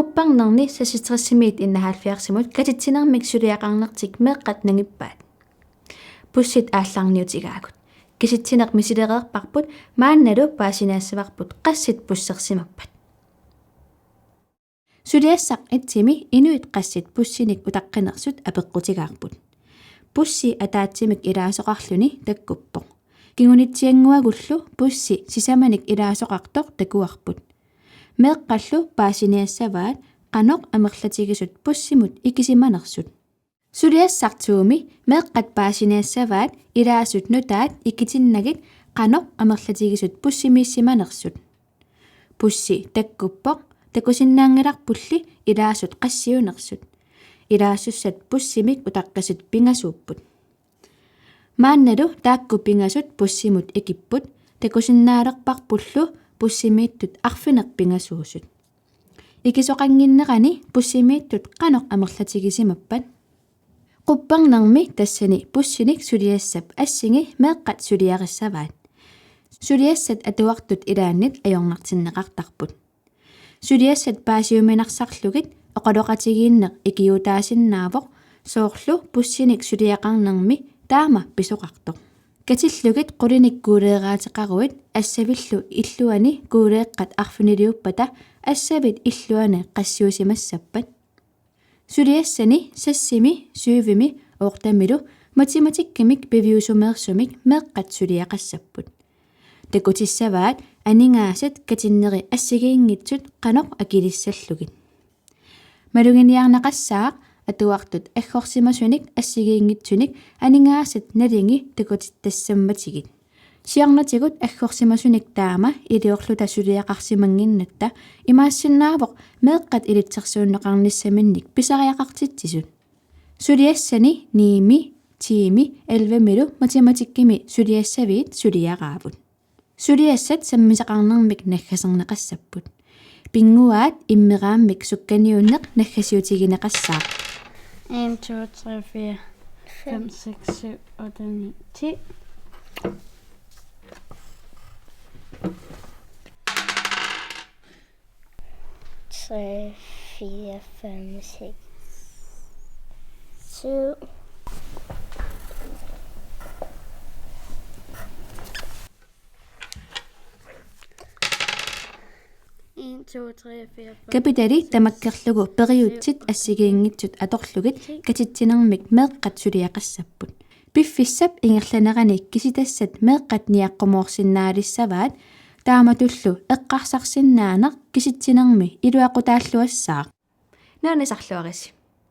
qupparnerni sasitrissimiit innahalfiarsimut katitsinarmik suliaqarnertik meeqqat nangippaat pussit aallarniutigaagut kisitsineq misilereerparput maannalu paasinaassavarput qassit pussersimappat suliassaq itsimi inuit qassit pussinik utaqqanersut apeqqutigaarput pussi ataatsimik ilaasoqarluni takkuppoq kingunitsianguagullu pussi sisamanik ilaasoqartoq takuarput meeqqallu paasiniassavaat qanoq amerlatigisut pussimut ikisimanersut suliassartuumi meeqqat paasiniassavaat ilaasut nutaat ikitinnagit qanoq amerlatigisut pussimiissimanersut pussi takkuppoq takusinnaangilarpulli ilaasut qassiunersut ilaasussat pussimik utaqqasut pingasuupput maannalu taakku pingasut pussimut ikipput takusinnaaleqparpullu pussimiittut arfineq pingasuusut ikisoqanginnerani pussimiittut qanoq amerlatigisimappat qupparnermi tassani pussinik suliassap assingi meeqqat suliarissavaat suliassat atuartut ilaannit ajornartinneqartarput suliassat paasiuminarsarlugit oqaloqatigiinneq ikiutaasinnaaavoq soorlu pussinik suliaqarnermi taama pisoqartoq katillugit qulinik kuuleeraatiqaruit assavillu illuani kuuleeqqat arfiniliuppata assavit illuani qassiusimassappat suliassani sassimi suuvimi oortamilu matematikkimik piviusumeersumik meeqqat suliaqassapput takutissavaat aningaasat katinneri assigiinngitsut qanoq akilissallugit malunginiarnaqassaaq atuartut agгорсимасуник ассигиингитсуник анигаасат налинги такутиттассамматигит сиарнатигут аггорсимасуник таама илиорлута сулиақарсимангиннатта имаассиннаавоқ меэққат илитсерсууннеқарниссаминник писариақартитсисут сулиассани ними тими 11 милу математиккими сулиассавиит сулиараавут сулиассат саммисақарнермик наггасернеқассаппут пингуаат иммерааммик сукканиуннеқ наггасиутигинеқассаа 1, 2, 3, 4, 5, 6, 7, 8, 9, 10. Tre, fire, fem, seks, syv. 1, 2, 3, 4, 5. капитали тамаккерлугу периутсит ассигиингитсут аторлугит катитсинермик меэққат сулиақассаппут пиффиссап ингерланерани киситассат меэққат ниаққумоорсиннаалиссаваат тааматуллу эққарсарсиннаанеқ киситсинерми илуақутааллуассаа наанисарлуарис